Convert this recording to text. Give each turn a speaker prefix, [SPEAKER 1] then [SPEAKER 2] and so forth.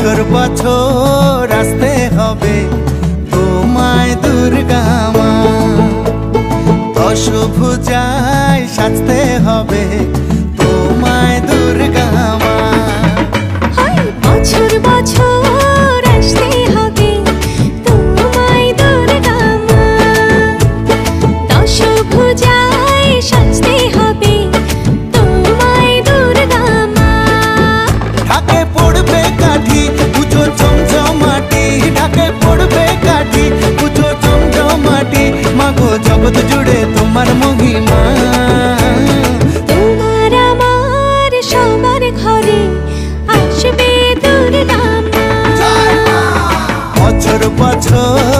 [SPEAKER 1] বছর বছর আসতে হবে তোমায় দুর্গা মা, দশভুজায় সাজতে হবে তোমায় দুর্গা মা।
[SPEAKER 2] বছর বছর আসতে হবে তোমায় দুর্গা মা, দশভুজায় সাজতে হবে তোমায় দুর্গা মা।
[SPEAKER 1] ঢাকে পড়বে কাঠি পুজো চমচমাটি, ঢাকে পড়বে কাঠি পুজো চমচমাটি, মাগো জগৎ জুড়ে তোমার মহিমা।
[SPEAKER 2] তোমার আমার সবার ঘরে আসবে দুর্গা মা।
[SPEAKER 1] বছর বছর